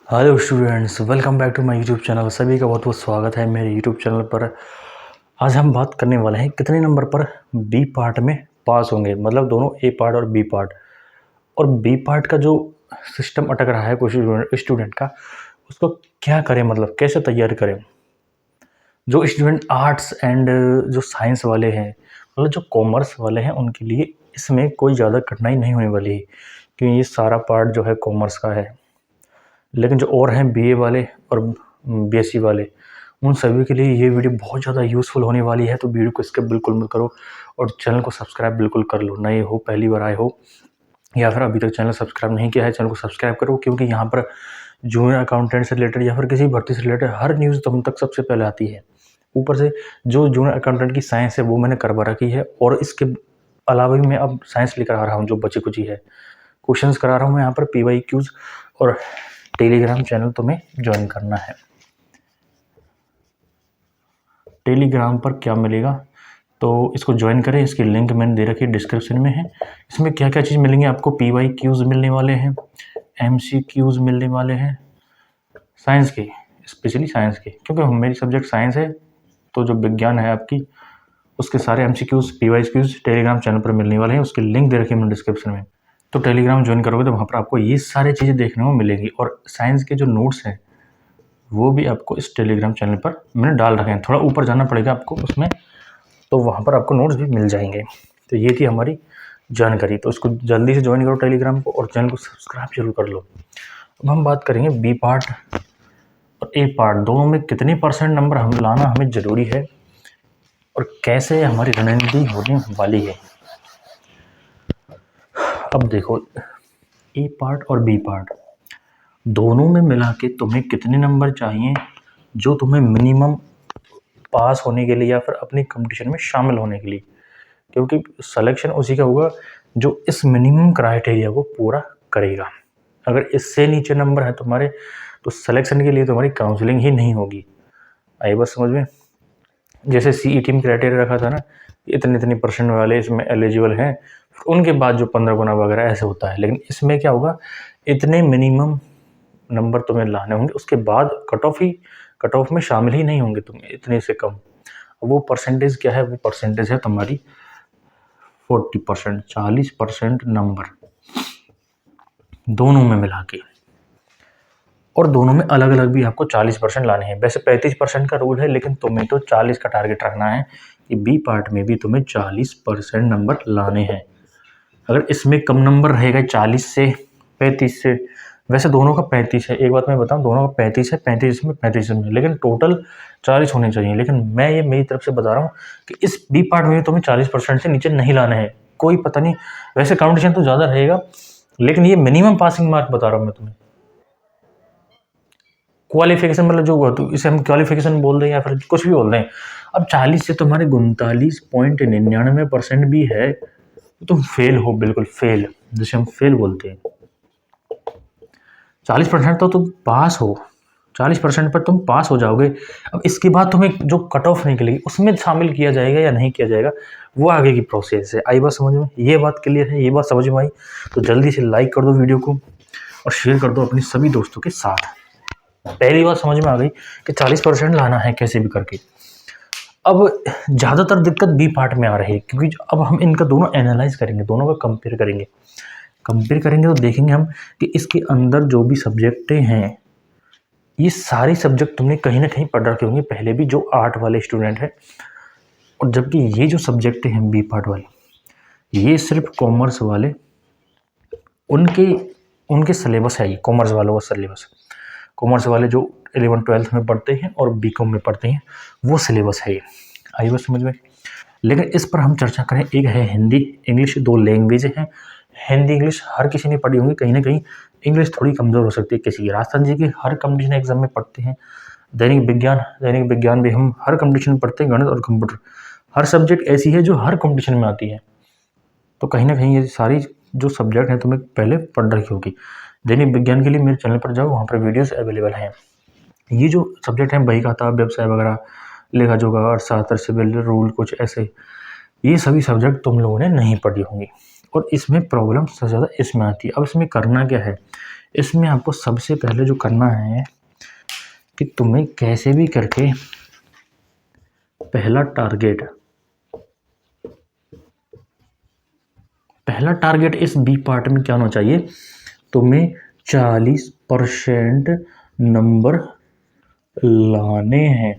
Hello students, welcome back to my YouTube channel. सभी का बहुत बहुत स्वागत है मेरे यूट्यूब चैनल पर। आज हम बात करने वाले हैं कितने नंबर पर बी पार्ट में पास होंगे, मतलब दोनों ए पार्ट और बी पार्ट। और बी पार्ट का जो सिस्टम अटक रहा है कुछ स्टूडेंट का, उसको क्या करें, मतलब कैसे तैयार करें। जो स्टूडेंट आर्ट्स एंड जो साइंस वाले हैं, मतलब जो कॉमर्स वाले हैं, उनके लिए इसमें कोई ज़्यादा कठिनाई नहीं होने वाली है, क्योंकि ये सारा पार्ट जो है कॉमर्स का है। लेकिन जो और हैं बीए वाले और बीएससी वाले, उन सभी के लिए ये वीडियो बहुत ज़्यादा यूज़फुल होने वाली है। तो वीडियो को स्किप बिल्कुल मत करो और चैनल को सब्सक्राइब बिल्कुल कर लो। नए हो, पहली बार आए हो, या फिर अभी तक चैनल सब्सक्राइब नहीं किया है, चैनल को सब्सक्राइब करो, क्योंकि यहाँ पर जूनियर अकाउंटेंट से रिलेटेड या फिर किसी भर्ती से रिलेटेड हर न्यूज़ तुम तक सबसे पहले आती है। ऊपर से जो जूनियर अकाउंटेंट की साइंस है वो मैंने करवा रखी है, और इसके अलावा भी मैं अब साइंस लेकर आ रहा हूँ जो बची कुची है। क्वेश्चंस करा रहा हूँ मैं यहाँ पर PYQs, और टेलीग्राम चैनल तुम्हें ज्वाइन करना है। टेलीग्राम पर क्या मिलेगा, तो इसको ज्वाइन करें। इसकी लिंक मैंने दे रखी है, डिस्क्रिप्शन में है। इसमें क्या क्या चीज़ मिलेंगे आपको, PYQs मिलने वाले हैं, MCQs मिलने वाले हैं साइंस के, स्पेशली साइंस के, क्योंकि मेरी सब्जेक्ट साइंस है। तो जो विज्ञान है आपकी, उसके सारे MCQs PYQs टेलीग्राम चैनल पर मिलने वाले हैं। उसकी लिंक दे रखी है मैंने डिस्क्रिप्शन में। तो टेलीग्राम ज्वाइन करोगे तो वहाँ पर आपको ये सारी चीज़ें देखने को मिलेंगी, और साइंस के जो नोट्स हैं वो भी आपको इस टेलीग्राम चैनल पर मैंने डाल रखे हैं। थोड़ा ऊपर जाना पड़ेगा आपको उसमें, तो वहाँ पर आपको नोट्स भी मिल जाएंगे। तो ये थी हमारी जानकारी। तो इसको जल्दी से ज्वाइन करो टेलीग्राम को, और चैनल को सब्सक्राइब जरूर कर लो। अब हम बात करेंगे बी पार्ट और ए पार्ट, दोनों में कितने % नंबर हम लाना हमें ज़रूरी है, और कैसे हमारी रणनीति होने वाली है। अब देखो, ए पार्ट और बी पार्ट दोनों में मिला के तुम्हें कितने नंबर चाहिए जो तुम्हें मिनिमम पास होने के लिए या फिर अपनी कंपटीशन में शामिल होने के लिए, क्योंकि सिलेक्शन उसी का होगा जो इस मिनिमम क्राइटेरिया को पूरा करेगा। अगर इससे नीचे नंबर है तुम्हारे, तो सिलेक्शन के लिए तुम्हारी काउंसलिंग ही नहीं होगी। आई बात समझ में। जैसे CET में क्राइटेरिया रखा था ना, इतने इतने % वाले इसमें एलिजिबल हैं, उनके बाद जो 15 गुना वगैरह ऐसे होता है। लेकिन इसमें क्या होगा, इतने मिनिमम नंबर तुम्हें लाने होंगे, उसके बाद कट ऑफ में शामिल ही नहीं होंगे तुम इतने से कम। वो परसेंटेज क्या है, वो परसेंटेज है तुम्हारी 40%, 40% नंबर दोनों में मिला के। और दोनों में अलग अलग भी आपको 40% लाने हैं। वैसे 35% का रूल है, लेकिन तुम्हें तो 40 का टारगेट रखना है कि बी पार्ट में भी तुम्हें 40% नंबर लाने हैं। अगर इसमें कम नंबर रहेगा 40 से 35 से, वैसे दोनों का 35 है, एक बात मैं बताऊं, दोनों का 35 है, 35 में, लेकिन टोटल 40 होने चाहिए। लेकिन मैं ये मेरी तरफ से बता रहा हूँ कि इस बी पार्ट में तुम्हें 40% से नीचे नहीं लाना है। कोई पता नहीं, वैसे कंपटीशन तो ज़्यादा रहेगा, लेकिन ये मिनिमम पासिंग मार्क बता रहा हूँ मैं तुम्हें। क्वालिफिकेशन मतलब जो, तो इसे हम क्वालिफिकेशन बोल दें या फिर कुछ भी बोल दें। अब 40 से तुम्हारे 39.99% भी है तो तुम फेल हो, बिल्कुल फेल, जिसे हम फेल बोलते हैं। 40% तो तुम पास हो, 40% पर तुम पास हो जाओगे। अब इसके बाद तुम्हें जो कट ऑफ निकलेगी उसमें शामिल किया जाएगा या नहीं किया जाएगा, वो आगे की प्रोसेस है। आई बात समझ में, ये बात क्लियर है, ये बात समझ में आई। तो जल्दी से लाइक कर दो वीडियो को और शेयर कर दो अपने सभी दोस्तों के साथ। पहली बात समझ में आ गई कि 40% लाना है कैसे भी करके। अब ज़्यादातर दिक्कत बी पार्ट में आ रही है, क्योंकि अब हम इनका दोनों एनालाइज करेंगे, दोनों का कंपेयर करेंगे तो देखेंगे हम कि इसके अंदर जो भी सब्जेक्टें हैं, ये सारी सब्जेक्ट तुमने कहीं ना कहीं पढ़ रखे होंगे पहले भी, जो आर्ट वाले स्टूडेंट हैं। और जबकि ये जो सब्जेक्टें हैं बी पार्ट वाले, ये सिर्फ कॉमर्स वाले, उनके सिलेबस है। ये कॉमर्स वालों का सिलेबस, कॉमर्स वाले जो 11th-12th में पढ़ते हैं और BCom में पढ़ते हैं, वो सिलेबस है ये। आई बात समझ में। लेकिन इस पर हम चर्चा करें, एक है हिंदी इंग्लिश, 2 लैंग्वेज हैं। हिंदी इंग्लिश हर किसी ने पढ़ी होंगी, कहीं ना कहीं इंग्लिश थोड़ी कमज़ोर हो सकती है किसी की। राजस्थान जी की हर कंपटीशन एग्जाम में पढ़ते हैं। दैनिक विज्ञान भी हम हर कंपटीशन में पढ़ते हैं। गणित और कंप्यूटर, हर सब्जेक्ट ऐसी है जो हर कंपटीशन में आती है। तो कहीं ना कहीं ये सारी जो सब्जेक्ट हैं तुम्हें पहले पढ़ रखी होगी। दैनिक विज्ञान के लिए मेरे चैनल पर जाओ, वहाँ पर वीडियोस अवेलेबल हैं। ये जो सब्जेक्ट हैं, बही खाता, व्यवसाय वगैरह, लेखा जोखा, अर्थशास्त्र, सिविल, रूल, कुछ ऐसे, ये सभी सब्जेक्ट तुम लोगों ने नहीं पढ़ी होंगी, और इसमें प्रॉब्लम सबसे ज़्यादा इसमें आती है। अब इसमें करना क्या है, इसमें आपको सबसे पहले जो करना है कि तुम्हें कैसे भी करके पहला टारगेट इस बी पार्ट में क्या होना चाहिए, तुम्हें 40% नंबर लाने हैं।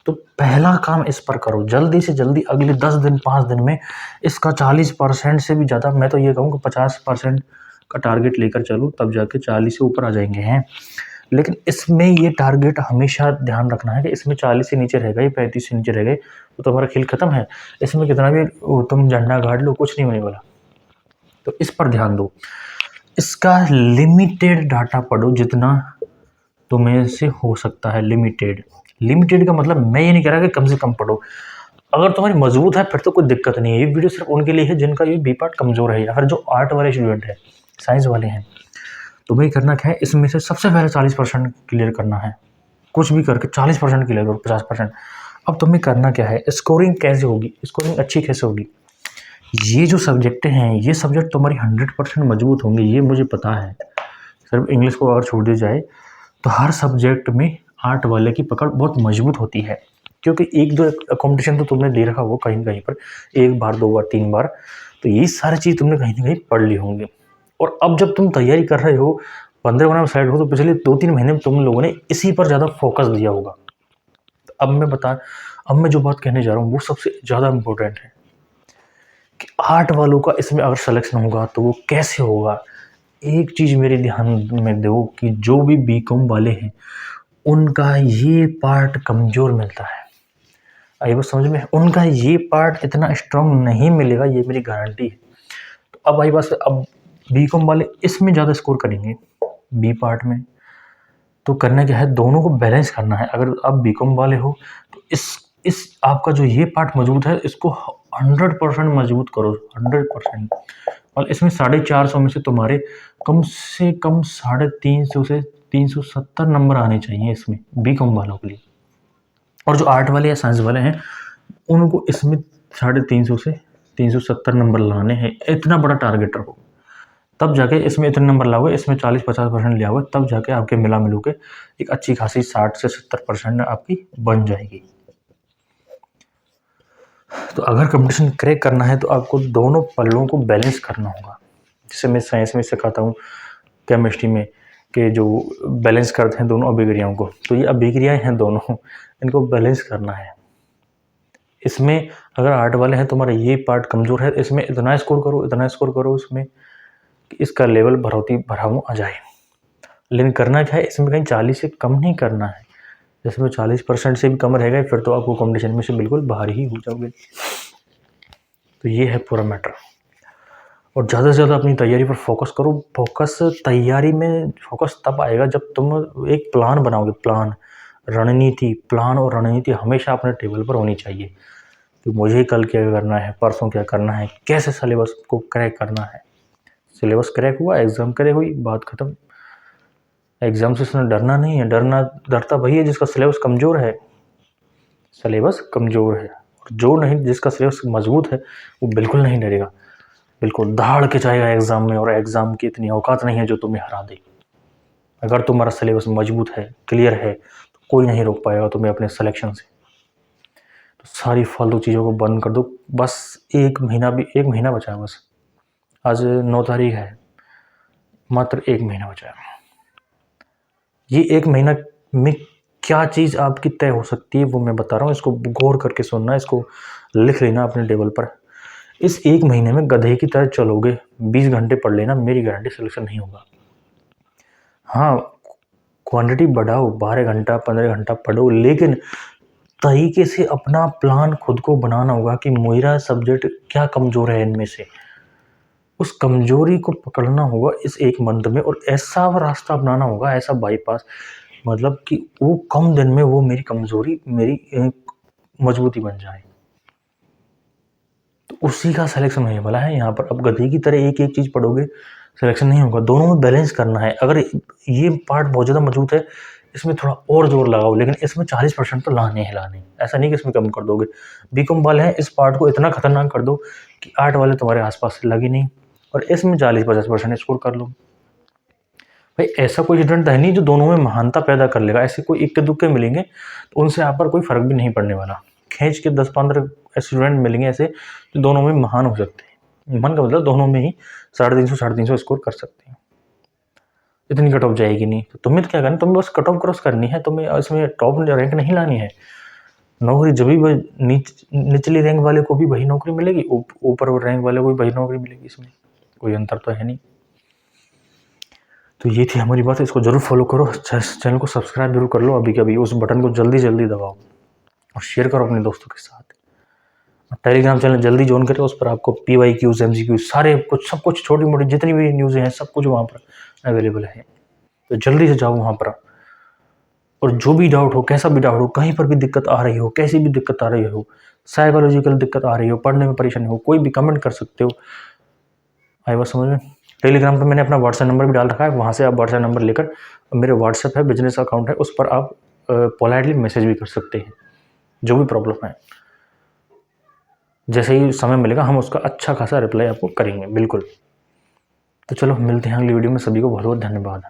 तो पहला काम इस पर करो, जल्दी से जल्दी अगले 10 दिन 5 दिन में इसका 40% से भी ज़्यादा, मैं तो ये कहूँ कि 50% का टारगेट लेकर चलो, तब जाके 40 से ऊपर आ जाएंगे हैं। लेकिन इसमें ये टारगेट हमेशा ध्यान रखना है कि इसमें 40 से नीचे रह गए, 35 से नीचे रह गए तो तुम्हारा खेल खत्म है। इसमें कितना भी तुम झंडा गाड़ लो, कुछ नहीं होने वाला। तो इस पर ध्यान दो। इसका लिमिटेड डाटा पढ़ो जितना तुम्हें से हो सकता है। लिमिटेड का मतलब मैं ये नहीं कह रहा कि कम से कम पढ़ो। अगर तुम्हारी मजबूत है फिर तो कोई दिक्कत नहीं है। ये वीडियो सिर्फ उनके लिए है जिनका ये बी पार्ट कमज़ोर है, या फिर जो आर्ट वाले स्टूडेंट है, साइंस वाले हैं। तुम्हें करना क्या है, इसमें से सबसे पहले 40% क्लियर करना है। कुछ भी करके 40% क्लियर करो, 50%। अब तुम्हें करना क्या है, स्कोरिंग कैसे होगी, स्कोरिंग अच्छी कैसे होगी। ये जो सब्जेक्ट हैं, ये सब्जेक्ट तुम्हारी 100% मजबूत होंगे, ये मुझे पता है। सिर्फ इंग्लिश को अगर छोड़ दिया जाए तो हर सब्जेक्ट में आर्ट वाले की पकड़ बहुत मजबूत होती है, क्योंकि एक दो कंपटीशन तो तुमने दे रखा हो कहीं ना कहीं पर, 1 बार 2 बार 3 बार, तो ये सारी चीज़ तुमने कहीं ना कहीं पढ़ ली होंगी। और अब जब तुम तैयारी कर रहे हो, 15 में साइड हो, तो पिछले 2-3 महीने में तुम लोगों ने इसी पर ज़्यादा फोकस दिया होगा। तो अब मैं जो बात कहने जा रहा हूँ वो सबसे ज़्यादा इम्पोर्टेंट है कि आर्ट वालों का इसमें अगर सिलेक्शन होगा तो वो कैसे होगा। एक चीज़ मेरे ध्यान में दो कि जो भी बीकॉम वाले हैं उनका ये पार्ट कमज़ोर मिलता है। आई बात समझ में, उनका ये पार्ट इतना स्ट्रांग नहीं मिलेगा, ये मेरी गारंटी है। तो अब आई बात, अब बीकॉम वाले इसमें ज़्यादा स्कोर करेंगे बी पार्ट में, तो करना क्या है, दोनों को बैलेंस करना है। अगर आप बीकॉम वाले हो तो इस आपका जो ये पार्ट मजबूत है इसको 100% मजबूत करो, 100%। और इसमें 450 में से तुम्हारे कम से कम 350 से 370 नंबर आने चाहिए इसमें बीकॉम वालों के लिए। और जो आर्ट वाले या साइंस वाले हैं उनको इसमें 350 से 370 नंबर लाने हैं। इतना बड़ा टारगेट रखो, तब जाके इसमें इतने नंबर लाओगे, इसमें 40-50% ले आओगे, तब जाके आपके मिला मिलू के एक अच्छी खासी 60 से 70% आपकी बन जाएगी। तो अगर कंपटीशन क्रैक करना है तो आपको दोनों पल्लों को बैलेंस करना होगा। जैसे मैं साइंस में सिखाता हूँ, केमिस्ट्री में, कि जो बैलेंस करते हैं दोनों अभिक्रियाओं को, तो ये अभिक्रियाएं हैं दोनों, इनको बैलेंस करना है। इसमें अगर आर्ट वाले हैं तुम्हारा ये पार्ट कमज़ोर है, इसमें इतना स्कोर करो, इतना स्कोर करो इसमें कि इसका लेवल भराऊ आ जाए। लेकिन करना क्या है, इसमें कहीं 40 से कम नहीं करना है। जैसे वो 40% से भी कम रह गए फिर तो आपको कंपटीशन में से बिल्कुल बाहर ही हो जाओगे। तो ये है पूरा मैटर। और ज़्यादा से ज़्यादा अपनी तैयारी पर फोकस करो। तैयारी में फोकस तब आएगा जब तुम एक प्लान बनाओगे। प्लान और रणनीति हमेशा अपने टेबल पर होनी चाहिए कि मुझे कल क्या करना है, परसों क्या करना है, कैसे सिलेबस को क्रैक करना है। सिलेबस क्रैक हुआ, एग्ज़ाम क्रैक हुई, बात ख़त्म। एग्ज़ाम से उसने डरना नहीं है, डरता वही है जिसका सिलेबस कमज़ोर है। और जो नहीं, जिसका सिलेबस मजबूत है वो बिल्कुल नहीं डरेगा, बिल्कुल दहाड़ के जाएगा एग्ज़ाम में। और एग्ज़ाम की इतनी औकात नहीं है जो तुम्हें हरा दे। अगर तुम्हारा सिलेबस मजबूत है, क्लियर है, तो कोई नहीं रोक पाएगा तुम्हें अपने सिलेक्शन से। तो सारी फालतू चीज़ों को बंद कर दो। बस एक महीना बचा है। बस आज 9 तारीख है, मात्र 1 महीना बचा है। ये 1 महीना में क्या चीज़ आपकी तय हो सकती है वो मैं बता रहा हूँ। इसको गौर करके सुनना, इसको लिख लेना अपने टेबल पर। इस 1 महीने में गधे की तरह चलोगे, 20 घंटे पढ़ लेना, मेरी गारंटी सिलेक्शन नहीं होगा। हाँ, क्वांटिटी बढ़ाओ, 12 घंटा 15 घंटा पढ़ो, लेकिन तरीके से अपना प्लान खुद को बनाना होगा कि मेरा सब्जेक्ट क्या कमज़ोर है इनमें से। उस कमज़ोरी को पकड़ना होगा इस 1 मंथ में, और ऐसा रास्ता अपनाना होगा, ऐसा बाईपास, मतलब कि वो कम दिन में वो मेरी कमज़ोरी मेरी मजबूती बन जाए। तो उसी का सिलेक्शन होने वाला है यहाँ पर। अब गधे की तरह एक चीज़ पढ़ोगे, सिलेक्शन नहीं होगा। दोनों में बैलेंस करना है। अगर ये पार्ट बहुत ज़्यादा मजबूत है, इसमें थोड़ा और जोर लगाओ, लेकिन इसमें 40% तो लाने ही लाने। ऐसा नहीं कि इसमें कम कर दोगे। बीकॉम वाले हैं, इस पार्ट को इतना खतरनाक कर दो कि आर्ट वाले तुम्हारे आसपास से लगे नहीं, और इसमें 40-50% स्कोर कर लो। भाई ऐसा कोई स्टूडेंट है नहीं जो दोनों में महानता पैदा कर लेगा, ऐसे कोई इक्के दुक्के मिलेंगे तो उनसे आप पर कोई फ़र्क भी नहीं पड़ने वाला। खींच के 10-15 स्टूडेंट मिलेंगे ऐसे जो दोनों में महान हो सकते हैं। महान का मतलब दोनों में ही 350 स्कोर कर सकते हैं। इतनी कट ऑफ जाएगी नहीं, तो तुम्हें तो क्या करना, तुम्हें बस कट ऑफ क्रॉस करनी है, तुम्हें इसमें टॉप रैंक नहीं लानी है। नौकरी जब भी निचली रैंक वाले को भी वही नौकरी मिलेगी, ऊपर रैंक वाले को भी वही नौकरी मिलेगी, इसमें कोई अंतर तो है नहीं। तो ये थी हमारी बात, इसको जरूर फॉलो करो, चैनल को सब्सक्राइब जरूर कर लो अभी के अभी, उस बटन को जल्दी जल्दी दबाओ और शेयर करो अपने दोस्तों के साथ। टेलीग्राम चैनल जल्दी ज्वाइन करें, उस पर आपको PYQs MCQs सारे कुछ सब कुछ छोटी मोटी जितनी भी न्यूज़ हैं सब कुछ वहाँ पर अवेलेबल है। तो जल्दी से जाओ वहाँ पर, और जो भी डाउट हो, कैसा भी डाउट हो, कहीं पर भी दिक्कत आ रही हो, कैसी भी दिक्कत आ रही हो, साइकोलॉजिकल दिक्कत आ रही हो, पढ़ने में परेशानी हो, कोई भी कमेंट कर सकते हो। आई बात समझ में। टेलीग्राम पर मैंने अपना व्हाट्सएप नंबर भी डाल रखा है, वहाँ से आप व्हाट्सएप नंबर लेकर, मेरे व्हाट्सएप है, बिजनेस अकाउंट है, उस पर आप पोलाइटली मैसेज भी कर सकते हैं जो भी प्रॉब्लम है। जैसे ही समय मिलेगा हम उसका अच्छा खासा रिप्लाई आपको करेंगे, बिल्कुल। तो चलो मिलते हैं अगली वीडियो में, सभी को बहुत बहुत धन्यवाद।